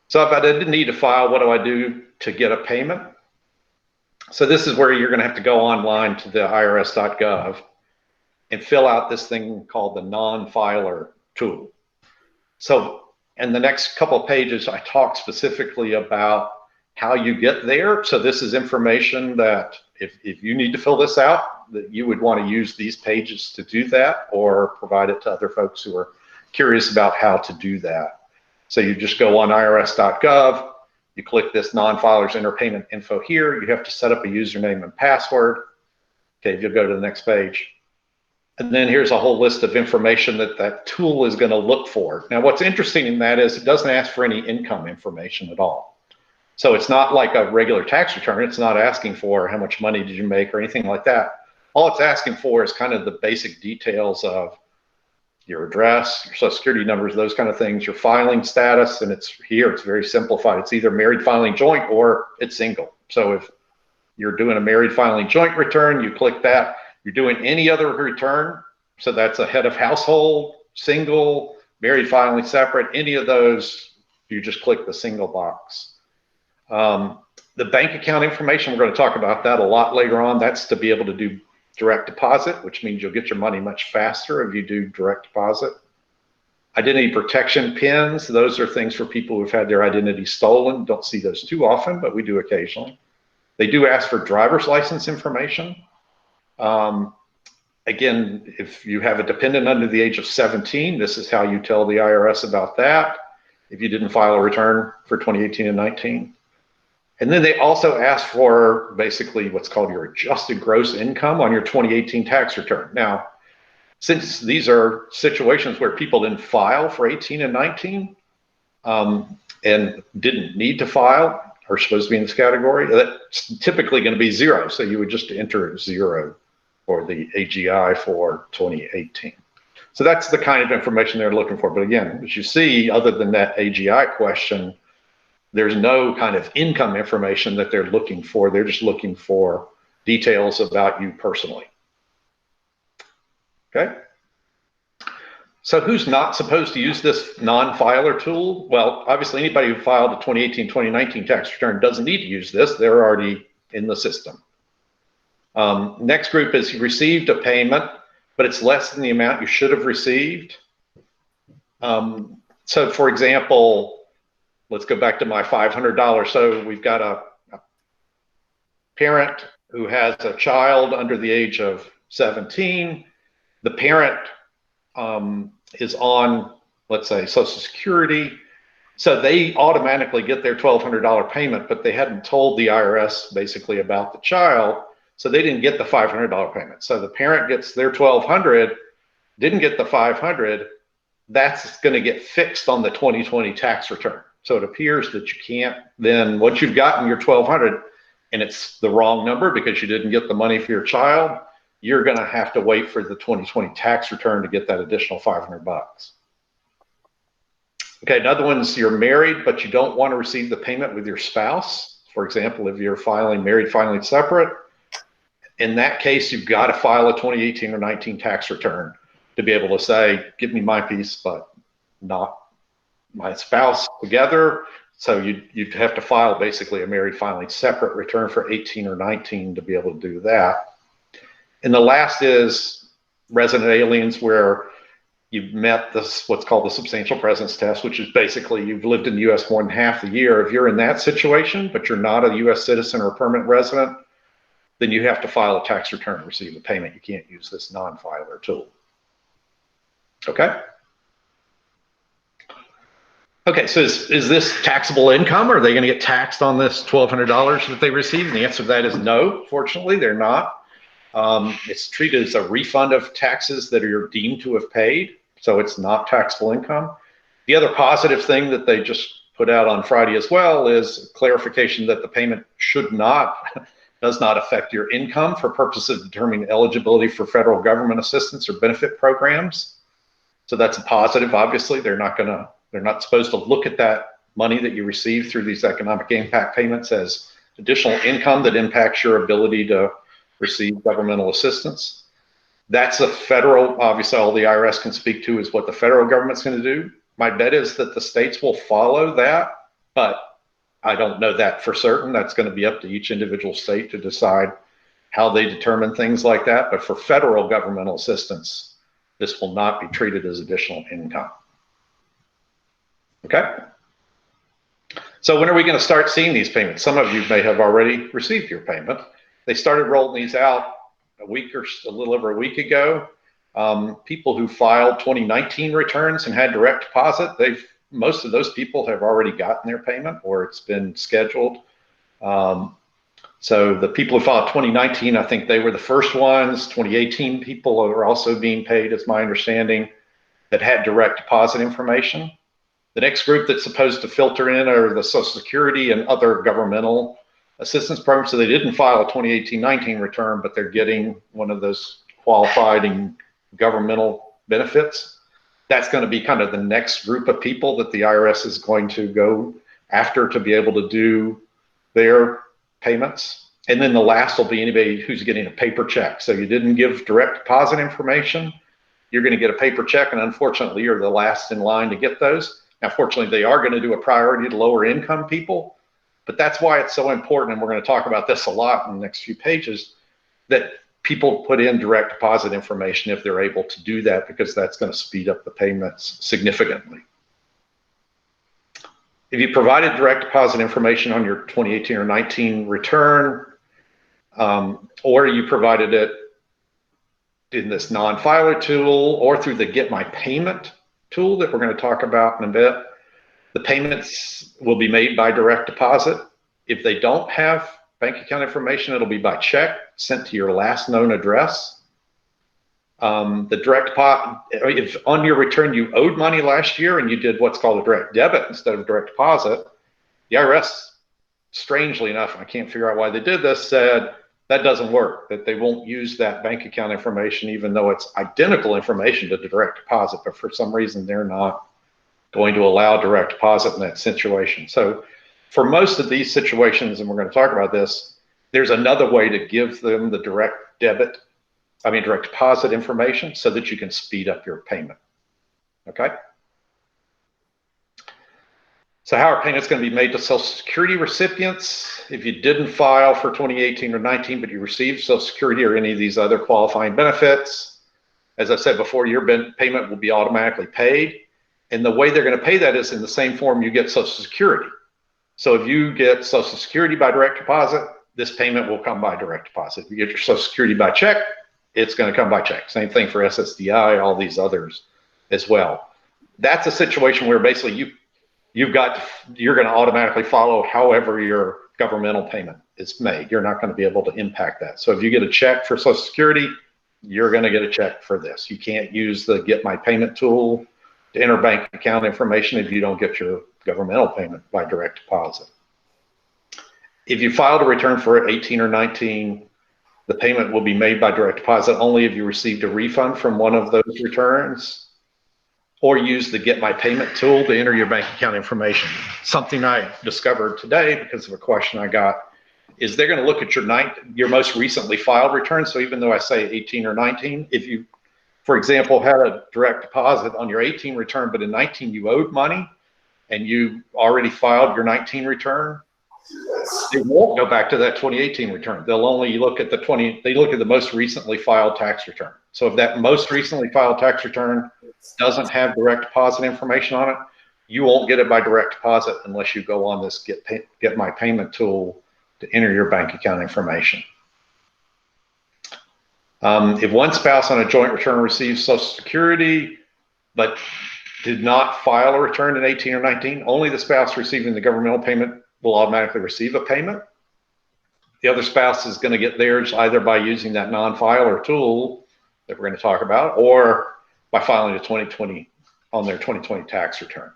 So if I didn't need to file, what do I do to get a payment? So this is where you're going to have to go online to the irs.gov and fill out this thing called the non-filer tool. So in the next couple of pages, I talk specifically about how you get there. So this is information that if you need to fill this out, that you would want to use these pages to do that, or provide it to other folks who are curious about how to do that. So you just go on irs.gov, you click this non-filers enter payment info here. You have to set up a username and password. Okay, you'll go to the next page. And then here's a whole list of information that that tool is going to look for. Now, what's interesting in that is it doesn't ask for any income information at all. So it's not like a regular tax return. It's not asking for how much money did you make or anything like that. All it's asking for is kind of the basic details of your address, your social security numbers, those kind of things, your filing status, and it's here, it's very simplified. It's either married filing joint or it's single. So if you're doing a married filing joint return, you click that. You're doing any other return, so that's a head of household, single, married filing separate, any of those, you just click the single box. The bank account information, we're going to talk about that a lot later on. That's to be able to do direct deposit, which means you'll get your money much faster if you do direct deposit. Identity protection pins, those are things for people who've had their identity stolen. Don't see those too often, but we do occasionally. They do ask for driver's license information. Again, if you have a dependent under the age of 17, this is how you tell the IRS about that if you didn't file a return for 2018 and 19. And then they also ask for basically what's called your adjusted gross income on your 2018 tax return. Now, since these are situations where people didn't file for 18 and 19 and didn't need to file, are supposed to be in this category, that's typically going to be zero. So you would just enter zero for the AGI for 2018. So that's the kind of information they're looking for. But again, as you see, other than that AGI question, there's no kind of income information that they're looking for. They're just looking for details about you personally. Okay. So who's not supposed to use this non-filer tool? Well, obviously anybody who filed a 2018, 2019 tax return doesn't need to use this. They're already in the system. Next group is you received a payment, but it's less than the amount you should have received. So for example, let's go back to my $500. So we've got a parent who has a child under the age of 17. The parent is on, let's say, Social Security. So they automatically get their $1,200 payment, but they hadn't told the IRS basically about the child. So they didn't get the $500 payment. So the parent gets their $1,200, didn't get the $500. That's going to get fixed on the 2020 tax return. So it appears that you can't then, once you've gotten your $1,200 and it's the wrong number because you didn't get the money for your child, you're going to have to wait for the 2020 tax return to get that additional $500. Okay, another one's you're married, but you don't want to receive the payment with your spouse. For example, if you're filing married, filing separate, in that case, you've got to file a 2018 or 19 tax return to be able to say, give me my piece, but not my spouse together. So you'd have to file basically a married filing separate return for 18 or 19 to be able to do that. And the last is resident aliens, where you've met this, what's called the substantial presence test, which is basically you've lived in the U.S. more than half the year. If you're in that situation, but you're not a U.S. citizen or a permanent resident, then you have to file a tax return to receive a payment. You can't use this non-filer tool. Okay. Okay, so is this taxable income? Are they going to get taxed on this $1,200 that they receive? And the answer to that is no. Fortunately, they're not. It's treated as a refund of taxes that you're deemed to have paid, so it's not taxable income. The other positive thing that they just put out on Friday as well is clarification that the payment does not affect your income for purposes of determining eligibility for federal government assistance or benefit programs. So that's a positive. Obviously, they're not supposed to look at that money that you receive through these economic impact payments as additional income that impacts your ability to receive governmental assistance. That's a federal, obviously all the IRS can speak to is what the federal government's going to do. My bet is that the states will follow that, but I don't know that for certain. That's going to be up to each individual state to decide how they determine things like that. But for federal governmental assistance, this will not be treated as additional income. Okay? So when are we going to start seeing these payments? Some of you may have already received your payment. They started rolling these out a little over a week ago. People who filed 2019 returns and had direct deposit, most of those people have already gotten their payment, or it's been scheduled. So the people who filed 2019, I think they were the first ones. 2018 people are also being paid, is my understanding, that had direct deposit information. The next group that's supposed to filter in are the Social Security and other governmental assistance programs. So they didn't file a 2018-19 return, but they're getting one of those qualified and governmental benefits. That's going to be kind of the next group of people that the IRS is going to go after to be able to do their payments. And then the last will be anybody who's getting a paper check. So you didn't give direct deposit information, you're going to get a paper check, and unfortunately you're the last in line to get those. Now, fortunately, they are going to do a priority to lower income people, but that's why it's so important, and we're going to talk about this a lot in the next few pages, that people put in direct deposit information if they're able to do that, because that's going to speed up the payments significantly. If you provided direct deposit information on your 2018 or 19 return, or you provided it in this non-filer tool or through the Get My Payment tool that we're going to talk about in a bit, the payments will be made by direct deposit. If they don't have bank account information, it'll be by check sent to your last known address. The direct deposit, if on your return you owed money last year and you did what's called a direct debit instead of direct deposit, the IRS, strangely enough, I can't figure out why they did this, said that doesn't work, that they won't use that bank account information, even though it's identical information to the direct deposit, but for some reason they're not going to allow direct deposit in that situation. So for most of these situations, and we're going to talk about this, there's another way to give them the direct deposit information so that you can speed up your payment. Okay? So how are payments going to be made to Social Security recipients? If you didn't file for 2018 or 19, but you received Social Security or any of these other qualifying benefits, as I said before, your payment will be automatically paid. And the way they're going to pay that is in the same form you get Social Security. So if you get Social Security by direct deposit, this payment will come by direct deposit. If you get your Social Security by check, it's going to come by check. Same thing for SSDI, all these others as well. That's a situation where basically you're going to automatically follow however your governmental payment is made. You're not going to be able to impact that. So if you get a check for Social Security, you're going to get a check for this. You can't use the Get My Payment tool to enter bank account information if you don't get your governmental payment by direct deposit. If you filed a return for 18 or 19, the payment will be made by direct deposit only if you received a refund from one of those returns, or use the Get My Payment tool to enter your bank account information. Something I discovered today because of a question I got is they're going to look at your most recently filed return. So even though I say 18 or 19, if you, for example, had a direct deposit on your 18 return, but in 19 you owed money and you already filed your 19 return, they won't go back to that 2018 return. They'll only look at the most recently filed tax return. So if that most recently filed tax return doesn't have direct deposit information on it, you won't get it by direct deposit unless you go on this Get My Payment tool to enter your bank account information. If one spouse on a joint return receives Social Security but did not file a return in 18 or 19, only the spouse receiving the governmental payment will automatically receive a payment. The other spouse is going to get theirs either by using that non-filer tool that we're going to talk about, or by filing a 2020 on their 2020 tax return.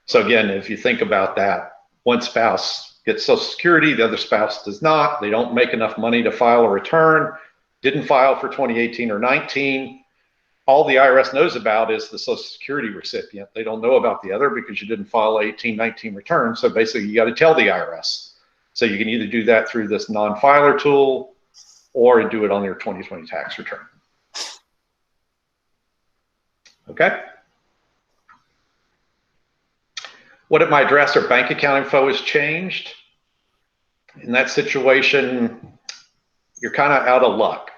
So again, if you think about that, one spouse gets Social Security, the other spouse does not. They don't make enough money to file a return, didn't file for 2018 or 19. All the IRS knows about is the Social Security recipient. They don't know about the other because you didn't file 18, 19 return. So basically you got to tell the IRS. So you can either do that through this non-filer tool or do it on your 2020 tax return. Okay. What if my address or bank account info has changed? In that situation, you're kind of out of luck.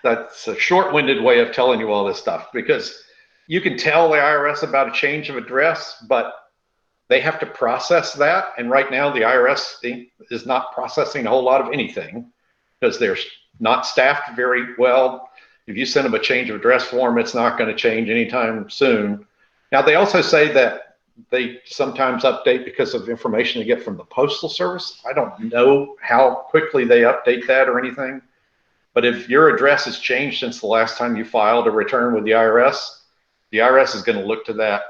That's a short-winded way of telling you all this stuff, because you can tell the IRS about a change of address, but they have to process that. And right now the IRS is not processing a whole lot of anything because they're not staffed very well. If you send them a change of address form, it's not going to change anytime soon. Now, they also say that they sometimes update because of information they get from the Postal Service. I don't know how quickly they update that or anything. But if your address has changed since the last time you filed a return with the IRS is going to look to that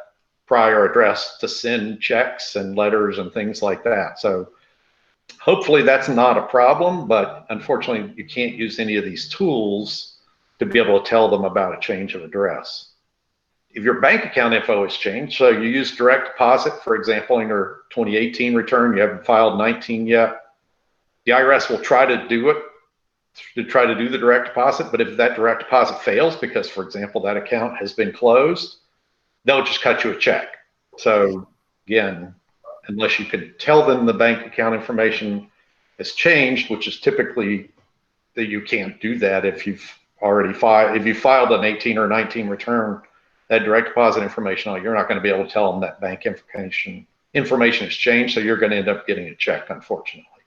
prior address to send checks and letters and things like that. So hopefully that's not a problem, but unfortunately you can't use any of these tools to be able to tell them about a change of address. If your bank account info has changed, so you use direct deposit, for example, in your 2018 return, you haven't filed 19 yet, the IRS will try to do it, to try to do the direct deposit. But if that direct deposit fails because, for example, that account has been closed, they'll just cut you a check. So again, unless you could tell them the bank account information has changed, which is typically that you can't do that if you've already filed an 18 or 19 return, that direct deposit information, you're not going to be able to tell them that bank information has changed. So you're going to end up getting a check, unfortunately.